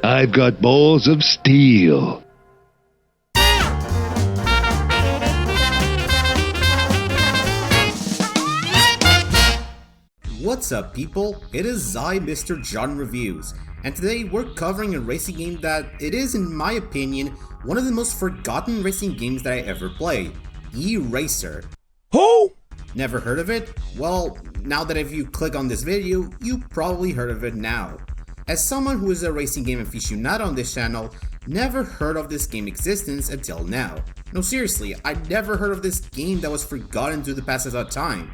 I've got balls of steel. What's up, people? It is I, Mr. John Reviews, and today we're covering a racing game that it is, in my opinion, one of the most forgotten racing games that I ever played, E-Racer. Who? Never heard of it? Well, now that if you click on this video, you probably heard of it now. As someone who is a racing game aficionado on this channel, never heard of this game's existence until now. No, seriously, I'd never heard of this game that was forgotten through the passage of time.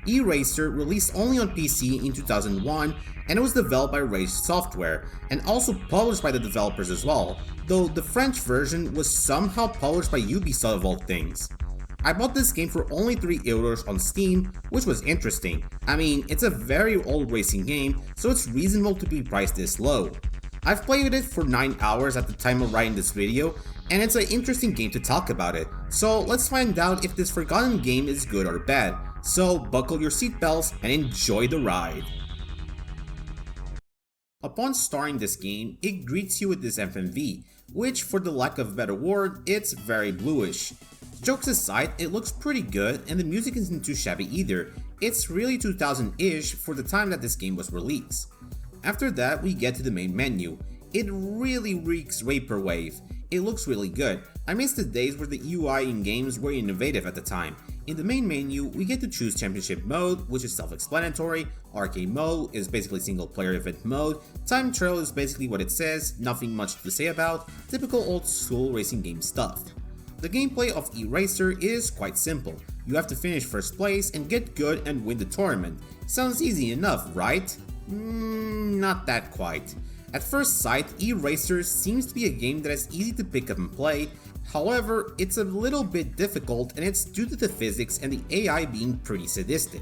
E-Racer released only on PC in 2001, and it was developed by Rage Software, and also published by the developers as well, though the French version was somehow published by Ubisoft of all things. I bought this game for only 3 euros on Steam, which was interesting. I mean, it's a very old racing game, so it's reasonable to be priced this low. I've played it for 9 hours at the time of writing this video, and it's an interesting game to talk about it, so let's find out if this forgotten game is good or bad. So buckle your seatbelts and enjoy the ride. Upon starting this game, it greets you with this FMV, which, for the lack of a better word, it's very bluish. Jokes aside, it looks pretty good, and the music isn't too shabby either. It's really 2000-ish for the time that this game was released. After that, we get to the main menu. It really reeks Vaporwave. It looks really good. I miss the days where the UI in games were innovative at the time. In the main menu, we get to choose Championship Mode, which is self-explanatory, Arcade Mode is basically single-player event mode, Time Trial is basically what it says, nothing much to say about, typical old-school racing game stuff. The gameplay of E-Racer is quite simple. You have to finish first place and get good and win the tournament. Sounds easy enough, right? Not that quite. At first sight, E-Racer seems to be a game that is easy to pick up and play. However, it's a little bit difficult, and it's due to the physics and the AI being pretty sadistic.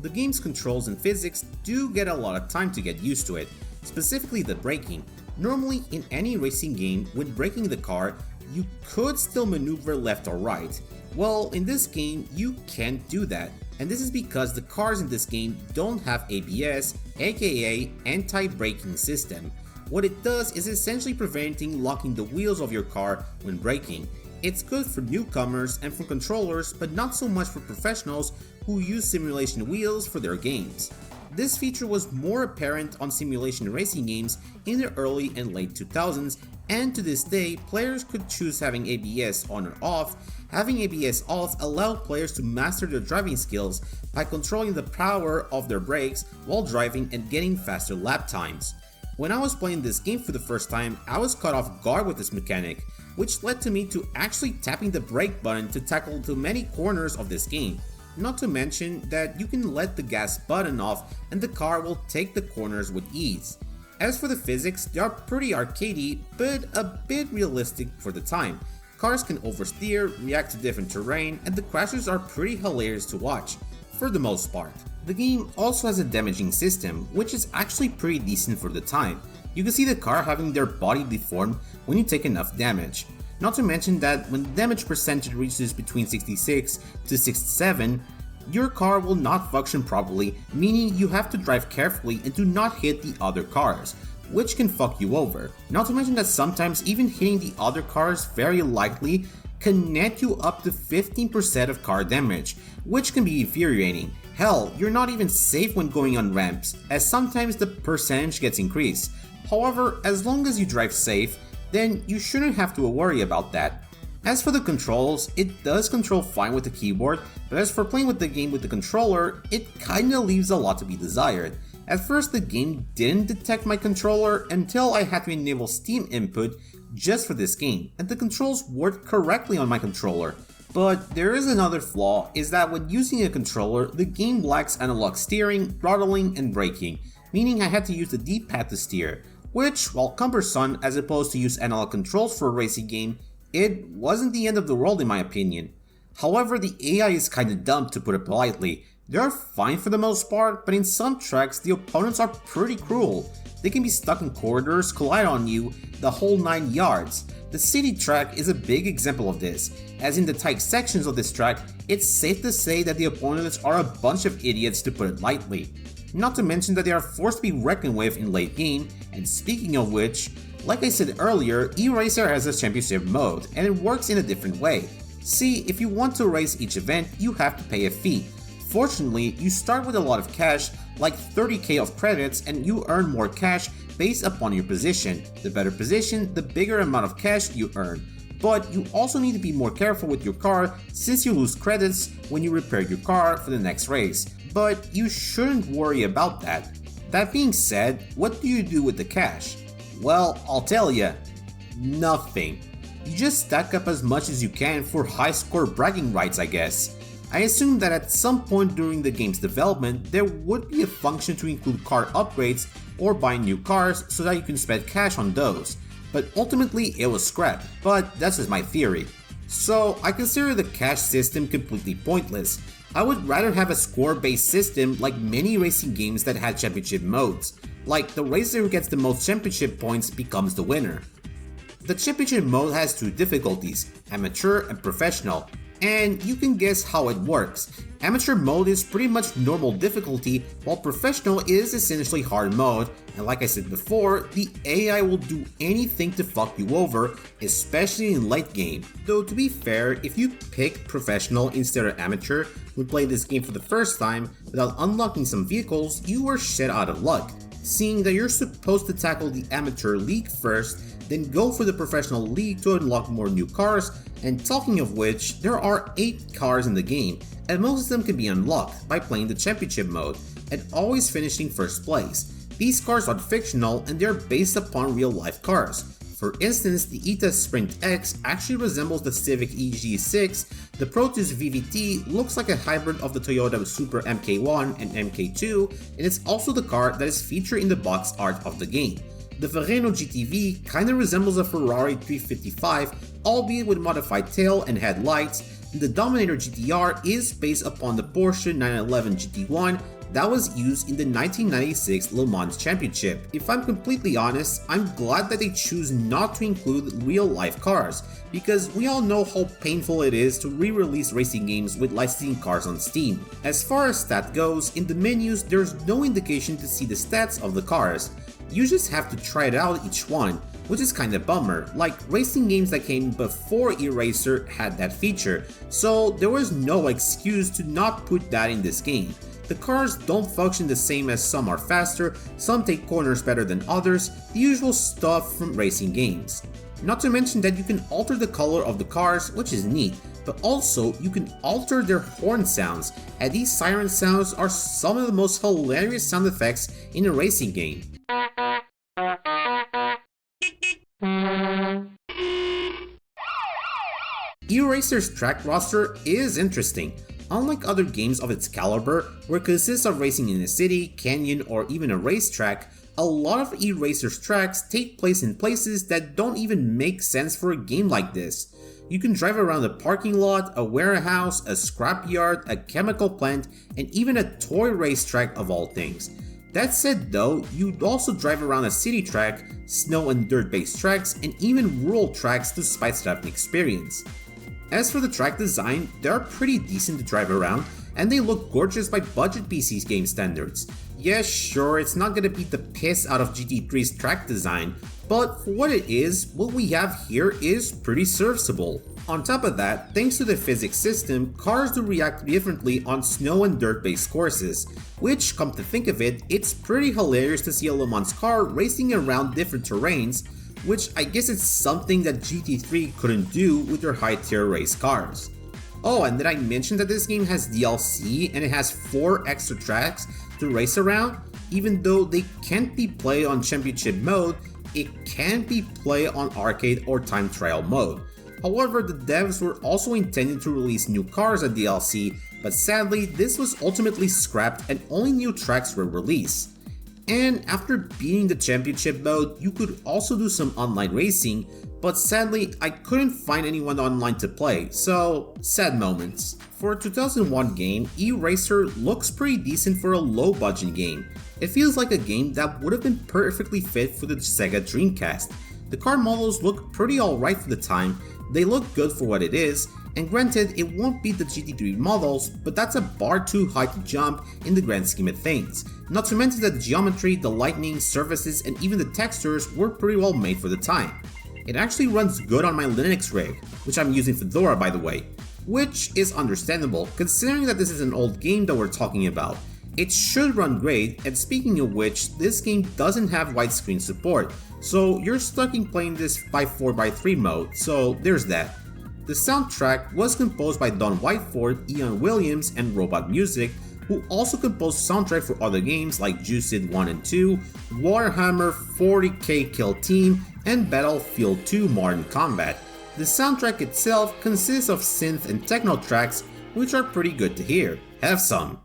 The game's controls and physics do get a lot of time to get used to it, specifically the braking. Normally, in any racing game, when braking the car, you could still maneuver left or right. Well, in this game, you can't do that, and this is because the cars in this game don't have ABS, aka anti-braking system. What it does is essentially preventing locking the wheels of your car when braking. It's good for newcomers and for controllers, but not so much for professionals who use simulation wheels for their games. This feature was more apparent on simulation racing games in the early and late 2000s, and to this day, players could choose having ABS on or off. Having ABS off allowed players to master their driving skills by controlling the power of their brakes while driving and getting faster lap times. When I was playing this game for the first time, I was caught off guard with this mechanic, which led to me to actually tapping the brake button to tackle too many corners of this game. Not to mention that you can let the gas button off and the car will take the corners with ease. As for the physics, they are pretty arcadey, but a bit realistic for the time. Cars can oversteer, react to different terrain, and the crashes are pretty hilarious to watch, for the most part. The game also has a damaging system, which is actually pretty decent for the time. You can see the car having their body deformed when you take enough damage. Not to mention that when the damage percentage reaches between 66 to 67, your car will not function properly, meaning you have to drive carefully and do not hit the other cars, which can fuck you over. Not to mention that sometimes even hitting the other cars very likely can net you up to 15% of car damage, which can be infuriating. Hell, you're not even safe when going on ramps, as sometimes the percentage gets increased. However, as long as you drive safe, then you shouldn't have to worry about that. As for the controls, it does control fine with the keyboard, but as for playing with the game with the controller, it kinda leaves a lot to be desired. At first the game didn't detect my controller until I had to enable Steam input just for this game, and the controls worked correctly on my controller. But there is another flaw, is that when using a controller, the game lacks analog steering, throttling, and braking, meaning I had to use the D-pad to steer, which, while cumbersome as opposed to use analog controls for a racing game, it wasn't the end of the world in my opinion. However, the AI is kinda dumb, to put it politely. They are fine for the most part, but in some tracks the opponents are pretty cruel. They can be stuck in corridors, collide on you, the whole 9 yards. The city track is a big example of this, as in the tight sections of this track, it's safe to say that the opponents are a bunch of idiots, to put it lightly. Not to mention that they are forced to be reckoned with in late game, and speaking of which, Like I said earlier, eRacer has a championship mode, and it works in a different way. See, if you want to race each event, you have to pay a fee. Fortunately, you start with a lot of cash, like 30k of credits, and you earn more cash based upon your position. The better position, the bigger amount of cash you earn. But you also need to be more careful with your car since you lose credits when you repair your car for the next race. But you shouldn't worry about that. That being said, what do you do with the cash? Well, I'll tell ya, nothing. You just stack up as much as you can for high score bragging rights, I guess. I assume that at some point during the game's development, there would be a function to include car upgrades or buying new cars so that you can spend cash on those. But ultimately it was scrapped, but that's just my theory. So I consider the cash system completely pointless. I would rather have a score-based system like many racing games that had championship modes. Like the racer who gets the most championship points becomes the winner. The championship mode has two difficulties, amateur and professional, and you can guess how it works. Amateur mode is pretty much normal difficulty, while professional is essentially hard mode, and like I said before, the AI will do anything to fuck you over, especially in late game. Though to be fair, if you pick professional instead of amateur when playing this game for the first time without unlocking some vehicles, you are shit out of luck, seeing that you're supposed to tackle the amateur league first, then go for the professional league to unlock more new cars, and talking of which, there are 8 cars in the game, and most of them can be unlocked by playing the championship mode, and always finishing first place. These cars are fictional and they're based upon real life cars. For instance, the ETA Sprint X actually resembles the Civic EG6, the Proteus VVT looks like a hybrid of the Toyota Supra MK1 and MK2, and it's also the car that is featured in the box art of the game. The Vereno GTV kinda resembles a Ferrari 355, albeit with modified tail and headlights, and the Dominator GTR is based upon the Porsche 911 GT1 that was used in the 1996 Le Mans Championship. If I'm completely honest, I'm glad that they choose not to include real life cars, because we all know how painful it is to re-release racing games with licensing cars on Steam. As far as stat goes, in the menus there's no indication to see the stats of the cars. You just have to try it out each one, which is kinda bummer, like racing games that came before eRacer had that feature, so there was no excuse to not put that in this game. The cars don't function the same as some are faster, some take corners better than others, the usual stuff from racing games. Not to mention that you can alter the color of the cars, which is neat, but also you can alter their horn sounds, and these siren sounds are some of the most hilarious sound effects in a racing game. eRacer's track roster is interesting. Unlike other games of its caliber, where it consists of racing in a city, canyon, or even a racetrack, a lot of eRacer's tracks take place in places that don't even make sense for a game like this. You can drive around a parking lot, a warehouse, a scrapyard, a chemical plant, and even a toy racetrack of all things. That said though, you'd also drive around a city track, snow and dirt-based tracks, and even rural tracks to spice it up an experience. As for the track design, they're pretty decent to drive around, and they look gorgeous by budget PC game standards. Yes, sure, it's not gonna beat the piss out of GT3's track design, but for what it is, what we have here is pretty serviceable. On top of that, thanks to the physics system, cars do react differently on snow and dirt-based courses, which, come to think of it, it's pretty hilarious to see a Le Mans car racing around different terrains, which I guess it's something that GT3 couldn't do with their high-tier race cars. Oh, and did I mention that this game has DLC and it has 4 extra tracks to race around? Even though they can't be played on championship mode, it can be played on arcade or time trial mode. However, the devs were also intending to release new cars at DLC, but sadly this was ultimately scrapped and only new tracks were released. And after beating the championship mode, you could also do some online racing, but sadly I couldn't find anyone online to play, so sad moments. For a 2001 game, eRacer looks pretty decent for a low budget game. It feels like a game that would have been perfectly fit for the Sega Dreamcast. The car models look pretty alright for the time, they look good for what it is, and granted it won't beat the GT3 models, but that's a bar too high to jump in the grand scheme of things. Not to mention that the geometry, the lighting, surfaces, and even the textures were pretty well made for the time. It actually runs good on my Linux rig, which I'm using Fedora by the way, which is understandable considering that this is an old game that we're talking about. It should run great, and speaking of which, this game doesn't have widescreen support, so you're stuck in playing this by 4x3 mode, so there's that. The soundtrack was composed by Don Whiteford, Ian Williams, and Robot Music, who also composed soundtrack for other games like Juiced 1 and 2, Warhammer 40k Kill Team, and Battlefield 2 Modern Combat. The soundtrack itself consists of synth and techno tracks, which are pretty good to hear. Have some.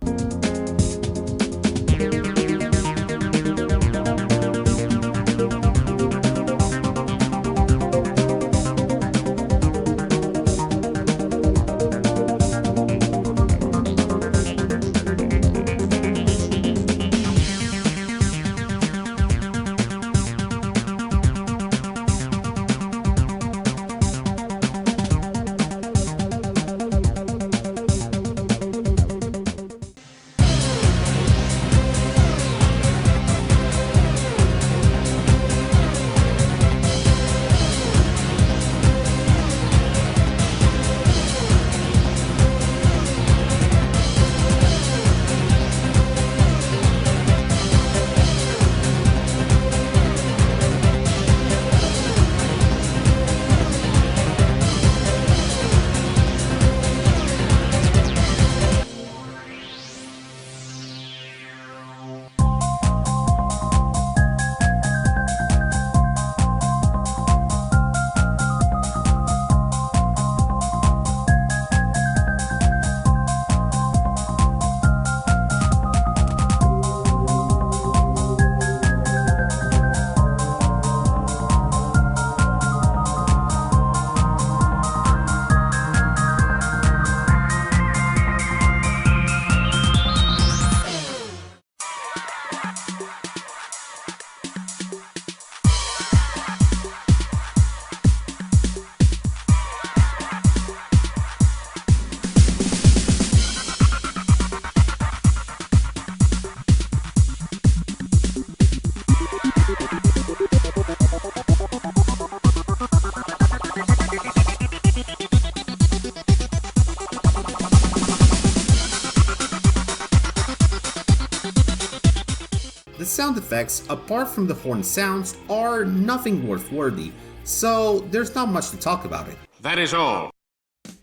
The sound effects, apart from the horn sounds, are nothing worth-worthy, so there's not much to talk about it. That is all.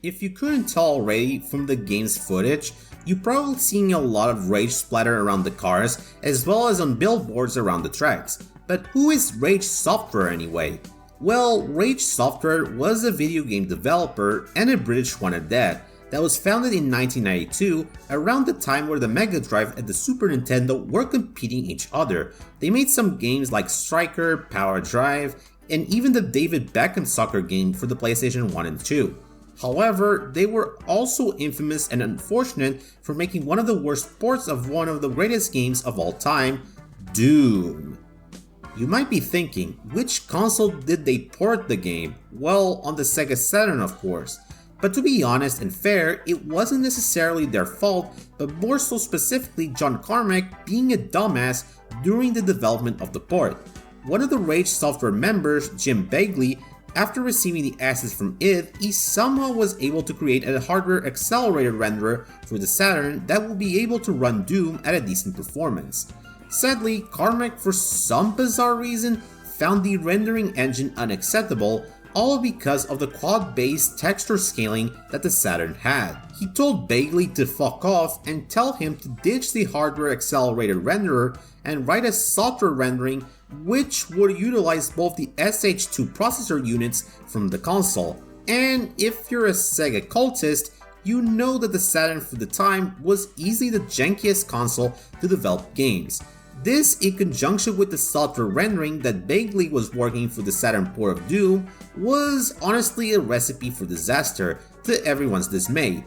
If you couldn't tell already from the game's footage, you're probably seeing a lot of rage splatter around the cars, as well as on billboards around the tracks. But who is Rage Software anyway? Well, Rage Software was a video game developer and a British one at that was founded in 1992, around the time where the Mega Drive and the Super Nintendo were competing each other. They made some games like Striker, Power Drive, and even the David Beckham soccer game for the PlayStation 1 and 2. However, they were also infamous and unfortunate for making one of the worst ports of one of the greatest games of all time, Doom. You might be thinking, which console did they port the game? Well, on the Sega Saturn of course. But to be honest and fair, it wasn't necessarily their fault, but more so specifically John Carmack being a dumbass during the development of the port. One of the Rage Software members, Jim Begley, after receiving the assets from id, he somehow was able to create a hardware accelerated renderer for the Saturn that will be able to run Doom at a decent performance. Sadly, Carmack for some bizarre reason found the rendering engine unacceptable, all because of the quad-based texture scaling that the Saturn had. He told Begley to fuck off and tell him to ditch the hardware accelerated renderer and write a software rendering which would utilize both the SH2 processor units from the console. And if you're a Sega cultist, you know that the Saturn for the time was easily the jankiest console to develop games. This, in conjunction with the software rendering that Begley was working for the Saturn port of Doom, was honestly a recipe for disaster, to everyone's dismay.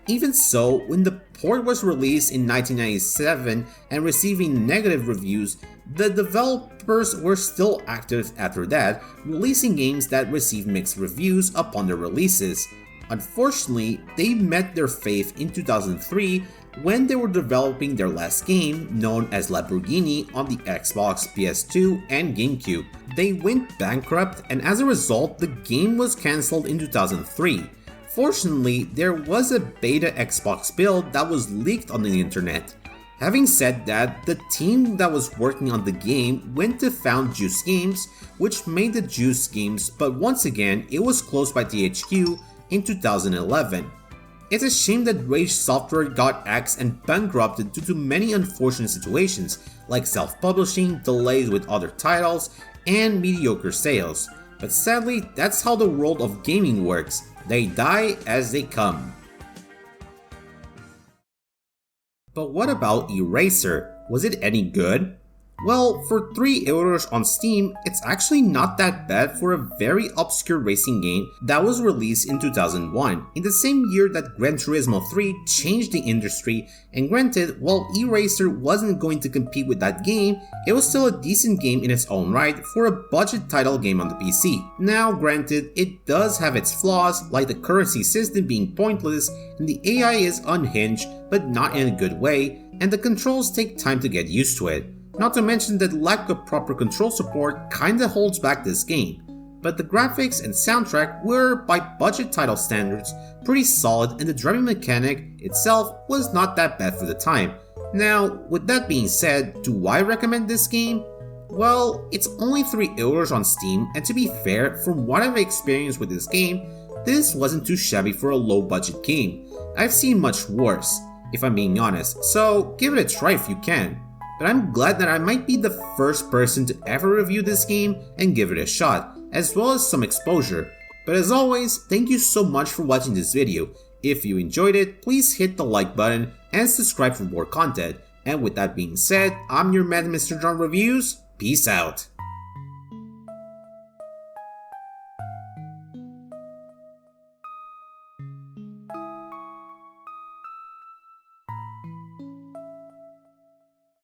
Even so, when the port was released in 1997 and receiving negative reviews, the developers were still active after that, releasing games that received mixed reviews upon their releases. Unfortunately, they met their fate in 2003 when they were developing their last game, known as Lamborghini, on the Xbox, PS2, and GameCube. They went bankrupt, and as a result, the game was cancelled in 2003. Fortunately, there was a beta Xbox build that was leaked on the internet. Having said that, the team that was working on the game went to found Juice Games, which made the Juice games, but once again, it was closed by THQ in 2011. It's a shame that Rage Software got axed and bankrupted due to many unfortunate situations, like self-publishing, delays with other titles, and mediocre sales. But sadly, that's how the world of gaming works. They die as they come. But what about Eraser? Was it any good? Well, for €3 on Steam, it's actually not that bad for a very obscure racing game that was released in 2001, in the same year that Gran Turismo 3 changed the industry, and granted, while Eraser wasn't going to compete with that game, it was still a decent game in its own right for a budget title game on the PC. Now granted, it does have its flaws, like the currency system being pointless, and the AI is unhinged, but not in a good way, and the controls take time to get used to it. Not to mention that lack of proper control support kinda holds back this game. But the graphics and soundtrack were, by budget title standards, pretty solid, and the driving mechanic itself was not that bad for the time. Now, with that being said, do I recommend this game? Well, it's only €3 on Steam, and to be fair, from what I've experienced with this game, this wasn't too shabby for a low budget game. I've seen much worse, if I'm being honest, so give it a try if you can. But I'm glad that I might be the first person to ever review this game and give it a shot, as well as some exposure. But as always, thank you so much for watching this video. If you enjoyed it, please hit the like button and subscribe for more content. And with that being said, I'm your man Mr. John Reviews, peace out.